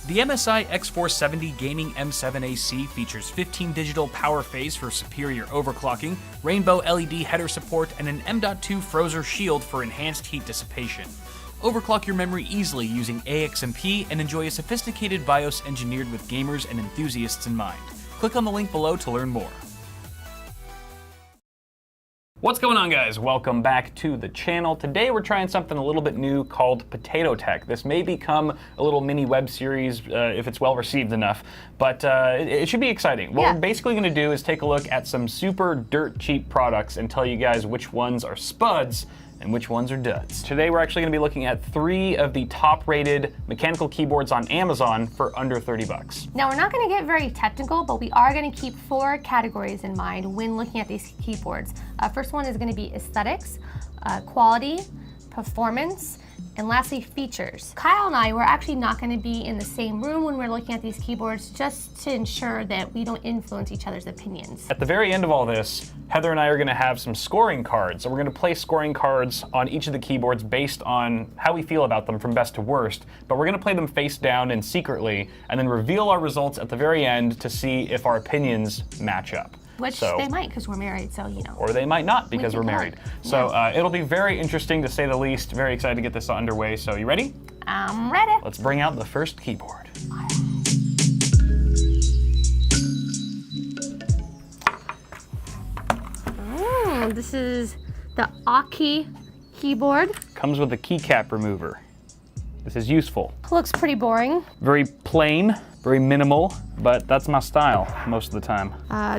The MSI X470 Gaming M7AC features 15 digital power phase for superior overclocking, rainbow LED header support, and an M.2 Frozr shield for enhanced heat dissipation. Overclock your memory easily using AXMP and enjoy a sophisticated BIOS engineered with gamers and enthusiasts in mind. Click on the link below to learn more. What's going on, guys? Welcome back to the channel. Today we're trying something a little bit new called Potato Tech. This may become a little mini web series if it's well received enough, but it should be exciting. What we're basically going to do is take a look at some super dirt cheap products and tell you guys which ones are spuds and which ones are duds. Today we're actually going to be looking at 3 of the top rated mechanical keyboards on Amazon for under 30 bucks. Now we're not going to get very technical, but we are going to keep 4 categories in mind when looking at these keyboards. First one is going to be aesthetics, quality, performance, and lastly features. Kyle and I were actually not going to be in the same room when we're looking at these keyboards just to ensure that we don't influence each other's opinions. At the very end of all this, Heather and I are going to have some scoring cards. So we're going to place scoring cards on each of the keyboards based on how we feel about them from best to worst, but we're going to play them face down and secretly and then reveal our results at the very end to see if our opinions match up. Which they might, because we're married, so you know. Or they might not, because we're married. So it'll be very interesting, to say the least. Very excited to get this underway. So you ready? I'm ready. Let's bring out the first keyboard. This is the Aukey keyboard. Comes with a keycap remover. This is useful. Looks pretty boring. Very plain, very minimal, but that's my style most of the time.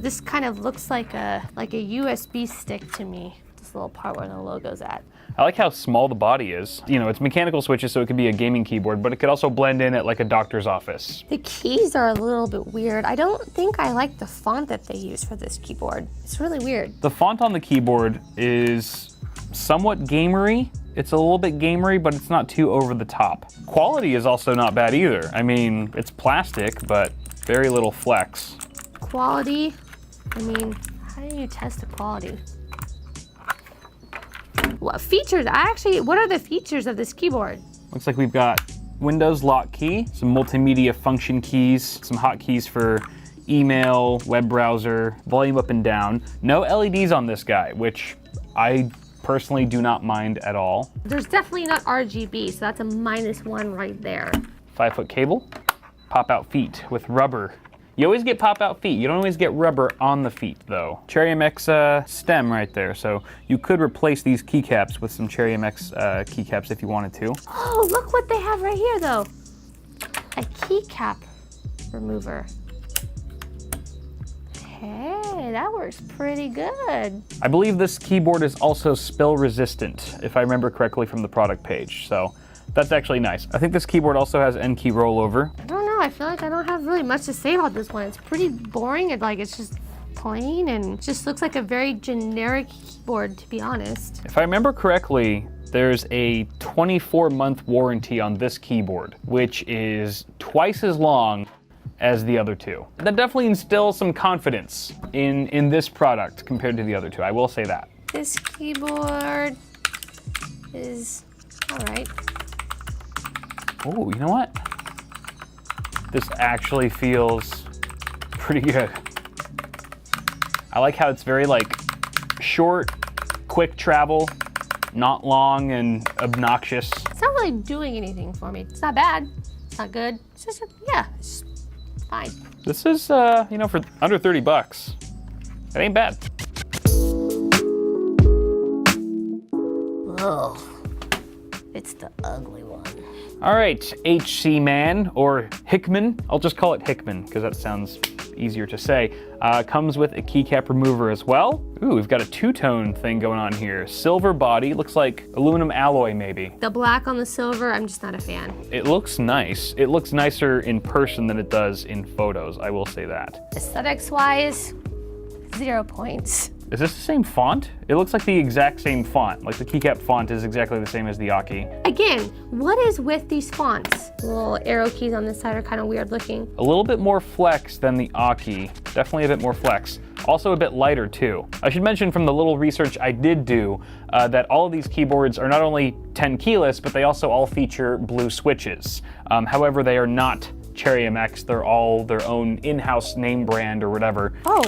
This kind of looks like a USB stick to me. This little part where the logo's at. I like how small the body is. You know, it's mechanical switches, so it could be a gaming keyboard, but it could also blend in at like a doctor's office. The keys are a little bit weird. I don't think I like the font that they use for this keyboard. It's really weird. The font on the keyboard is somewhat gamery. It's a little bit gamery, but it's not too over the top. Quality is also not bad either. I mean, it's plastic, but very little flex. Quality, I mean, how do you test the quality? What features? What are the features of this keyboard? Looks like we've got Windows lock key, some multimedia function keys, some hotkeys for email, web browser, volume up and down. No LEDs on this guy, which I personally do not mind at all. There's definitely not RGB, so that's a -1 right there. 5-foot cable, pop-out feet with rubber. You always get pop-out feet. You don't always get rubber on the feet, though. Cherry MX stem right there, so you could replace these keycaps with some Cherry MX keycaps if you wanted to. Oh, look what they have right here, though. A keycap remover. Hey, that works pretty good. I believe this keyboard is also spill resistant, if I remember correctly from the product page, so that's actually nice. I think this keyboard also has N key rollover. I don't know, I feel like I don't have really much to say about this one. It's pretty boring, it's just plain and just looks like a very generic keyboard, to be honest. If I remember correctly, there's a 24-month warranty on this keyboard, which is twice as long as the other 2. That definitely instills some confidence in this product compared to the other 2, I will say that. This keyboard is all right. Oh, you know what? This actually feels pretty good. I like how it's very short, quick travel, not long and obnoxious. It's not really doing anything for me. It's not bad, it's not good. It's just, it's fine. This is, for under 30 bucks, it ain't bad. Oh, it's the ugly one. All right, HC Man, or Hickman. I'll just call it Hickman because that sounds easier to say. Comes with a keycap remover as well. Ooh, we've got a 2-tone thing going on here. Silver body, looks like aluminum alloy maybe. The black on the silver, I'm just not a fan. It looks nice. It looks nicer in person than it does in photos, I will say that. Aesthetics-wise, 0 points. Is this the same font? It looks like the exact same font. Like the keycap font is exactly the same as the Aukey. Again, what is with these fonts? The little arrow keys on this side are kind of weird looking. A little bit more flex than the Aukey. Definitely a bit more flex. Also a bit lighter too. I should mention from the little research I did do that all of these keyboards are not only 10 keyless, but they also all feature blue switches. However, they are not Cherry MX, they're all their own in-house name brand or whatever. Oh,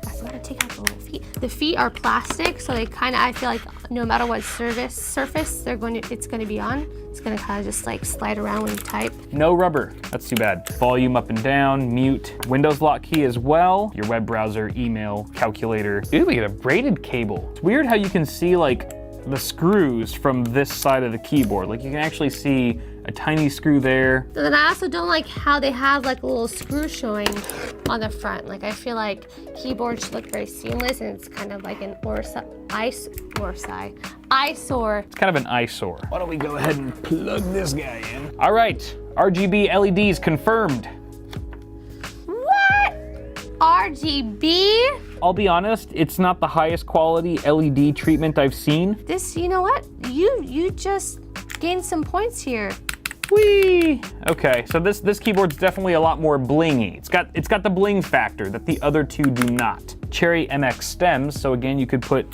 I forgot to take out the little feet. The feet are plastic, so they kind of, I feel like no matter what surface it's going to be on, it's going to kind of just like slide around when you type. No rubber, that's too bad. Volume up and down, mute, Windows lock key as well, your web browser, email, calculator. Ooh, we get a braided cable. It's weird how you can see like the screws from this side of the keyboard. Like you can actually see a tiny screw there. And then I also don't like how they have like a little screw showing on the front. Like I feel like keyboards should look very seamless, and it's kind of like an eyesore. It's kind of an eyesore. Why don't we go ahead and plug this guy in? All right, RGB LEDs confirmed. What? RGB? I'll be honest, it's not the highest quality LED treatment I've seen. This, you know what? You just gained some points here. Whee! Okay, so this keyboard's definitely a lot more blingy. It's got the bling factor that the other two do not. Cherry MX stems, so again, you could put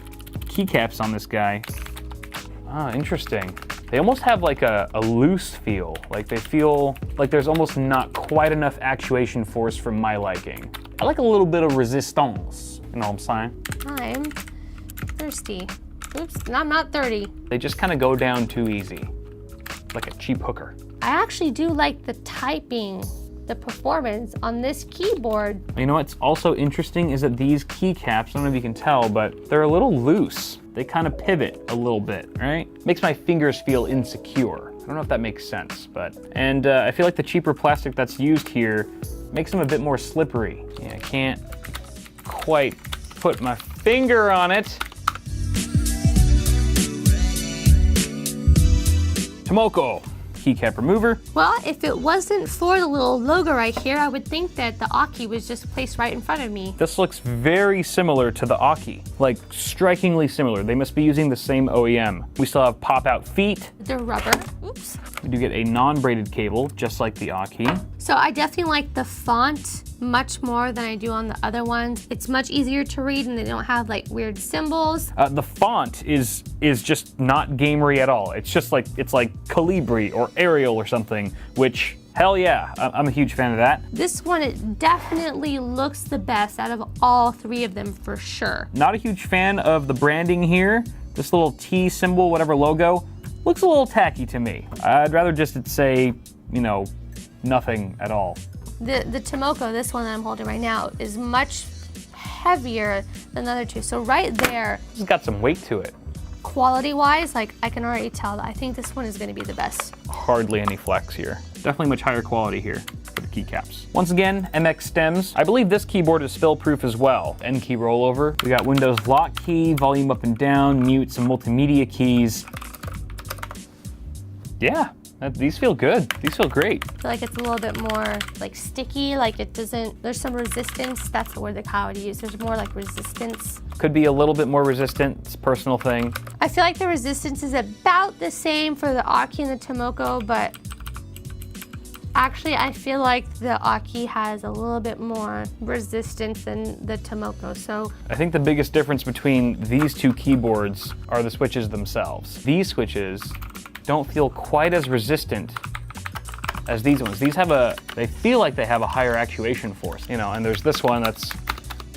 keycaps on this guy. Ah, interesting. They almost have like a loose feel. Like they feel like there's almost not quite enough actuation force for my liking. I like a little bit of resistance, you know what I'm saying? I'm thirsty. Oops, no, I'm not 30. They just kind of go down too easy, like a cheap hooker. I actually do like the typing, the performance on this keyboard. You know what's also interesting is that these keycaps, I don't know if you can tell, but they're a little loose. They kind of pivot a little bit, right? Makes my fingers feel insecure. I don't know if that makes sense, but... And I feel like the cheaper plastic that's used here makes them a bit more slippery. Yeah, I can't quite put my finger on it. Tomoko keycap remover. Well, if it wasn't for the little logo right here, I would think that the Aki was just placed right in front of me. This looks very similar to the Aki, like strikingly similar. They must be using the same OEM. We still have pop-out feet. They're rubber. Oops. We do get a non-braided cable, just like the Aki. So I definitely like the font much more than I do on the other ones. It's much easier to read, and they don't have like weird symbols. The font is just not gamery at all. It's just like, it's like Calibri or Arial or something, which, hell yeah, I'm a huge fan of that. This one, it definitely looks the best out of all three of them for sure. Not a huge fan of the branding here. This little T symbol, whatever logo, looks a little tacky to me. I'd rather just it say, you know, nothing at all. The Tomoko, this one that I'm holding right now, is much heavier than the other two. So right there, It's got some weight to it. quality-wise, like I can already tell that I think this one is going to be the best. Hardly any flex here. Definitely much higher quality here for the keycaps. Once again, MX stems. I believe this keyboard is spill-proof as well. N key rollover. We got Windows lock key, volume up and down, mute, some multimedia keys. Yeah, these feel good. These feel great. I feel like it's a little bit more like sticky, like it doesn't, there's some resistance. That's the word that Kyle would use. There's more like resistance. Could be a little bit more resistant. It's a personal thing. I feel like the resistance is about the same for the Aki and the Tomoko, but actually I feel like the Aki has a little bit more resistance than the Tomoko. So I think the biggest difference between these two keyboards are the switches themselves. These switches don't feel quite as resistant as these ones. These have they feel like they have a higher actuation force, you know, and there's this one that's,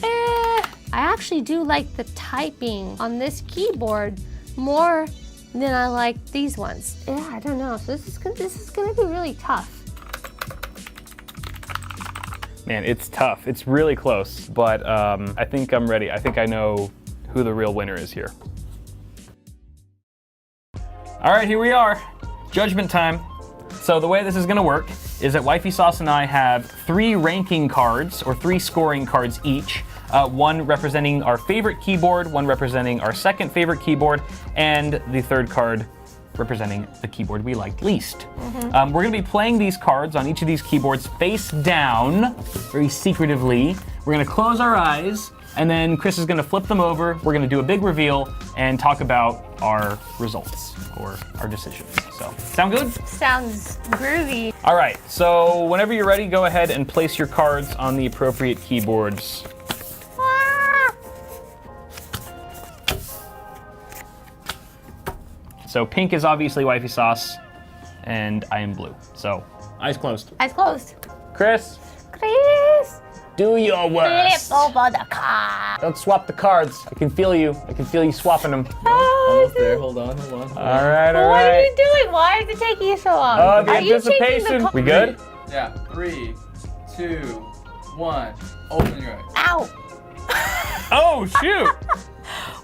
I actually do like the typing on this keyboard more than I like these ones. Yeah, I don't know. So this is gonna be really tough. man, it's tough. It's really close, but I think I'm ready. I think I know who the real winner is here. All right, here we are. Judgment time. So the way this is gonna work is that Wifey Sauce and I have 3 ranking cards, or 3 scoring cards each. One representing our favorite keyboard, one representing our second favorite keyboard, and the third card representing the keyboard we liked least. We're gonna be playing these cards on each of these keyboards face down, very secretively. We're gonna close our eyes, and then Chris is gonna flip them over. We're gonna do a big reveal and talk about our results, or our decisions. So, sound good? Sounds groovy. All right, so whenever you're ready, go ahead and place your cards on the appropriate keyboards. So pink is obviously Wifey Sauce, and I am blue. So Eyes closed. Eyes closed. Chris, Chris, do your worst. flip over the car. Don't swap the cards. I can feel you. I can feel you swapping them. Almost there. Hold on. All right, all What are right. you doing? Why is it taking you so long? Oh, the Are you changing anticipation. the We good? Yeah. 3, 2, 1. Open your eyes. Ow. Oh, shoot.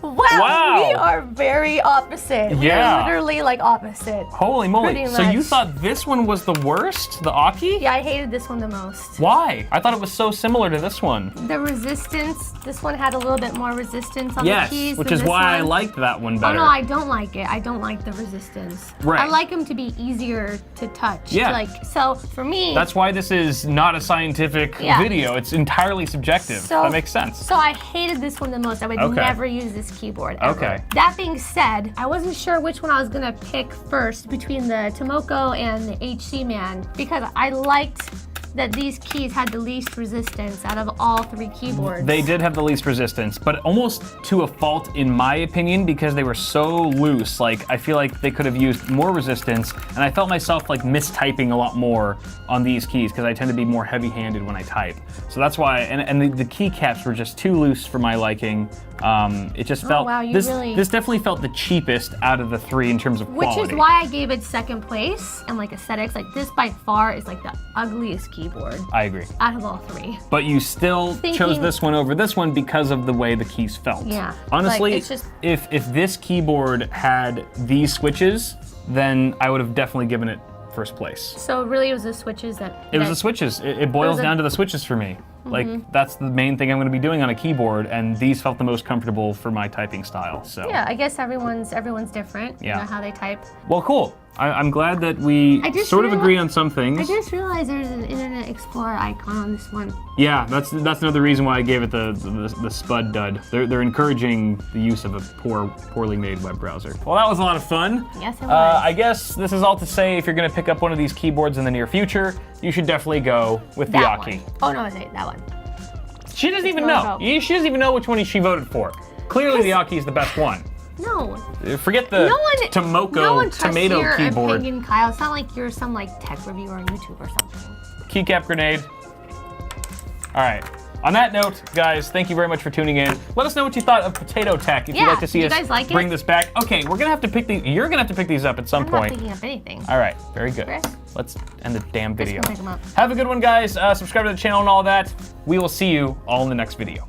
Wow, we are very opposite. We Yeah. are literally like opposite. Holy moly. Pretty So you much. thought this one was the worst, the Aki? Yeah, I hated this one the most. Why? I thought it was so similar to this one. The resistance, this one had a little bit more resistance on Yes, the keys which than is this why I one. liked that one Oh better. no, I don't like it. I don't like the resistance. Right. I like them to be easier to touch. Yeah. Like, so for me. That's why this is not a scientific Yeah. video. It's entirely subjective. So- That makes sense. So I hated this one the most. I would Okay. never use this keyboard ever. Okay. That being said, I wasn't sure which one I was gonna pick first between the Tomoko and the HC Man because I liked that these keys had the least resistance out of all three keyboards. They did have the least resistance, but almost to a fault in my opinion because they were so loose. Like I feel like they could have used more resistance, and I felt myself like mistyping a lot more on these keys because I tend to be more heavy-handed when I type. So that's why, and the keycaps were just too loose for my liking. It just felt wow, you this really- this definitely felt the cheapest out of the three in terms of Which quality. is why I gave it second place and like aesthetics. Like this by far is like the ugliest keyboard I agree. out of all three. But you still chose Thinking- this one over this one because of the way the keys felt. Yeah, Honestly, like, it's just- if this keyboard had these switches, then I would have definitely given it first place. So really it was the switches that. It was that- the switches. It boils was a- down to the switches for me. Like that's the main thing I'm going to be doing on a keyboard, and these felt the most comfortable for my typing style. So Yeah, I guess everyone's different. Yeah. You know how they type. well, cool. I'm glad that we I just sort of reali- agree on some I things. just realized there's an Internet Explorer icon on this one. Yeah, that's another reason why I gave it the spud dud. They're encouraging the use of a poorly made web browser. Well, that was a lot of fun. Yes, it was. I guess this is all to say if you're going to pick up one of these keyboards in the near future, you should definitely go with the That Aki. one. Oh no, wait, that one. She doesn't even Which one know. vote? She doesn't even know which one she voted for. Clearly, the Aki is the best one. No. Forget the No one. Tomoko no one trusts tomato your keyboard. opinion, Kyle. It's not like you're some like tech reviewer on YouTube or something. Keycap grenade. All right. On that note, guys, thank you very much for tuning in. Let us know what you thought of Potato Tech. If you'd Yeah, like to see did us you guys like it? bring this back. Okay, we're gonna have to pick these. You're gonna have to pick these up at some I'm not point. picking up anything. All right, very good. Chris? Let's end the damn Chris video. can pick 'em up. Have a good one, guys. Subscribe to the channel and all that. We will see you all in the next video.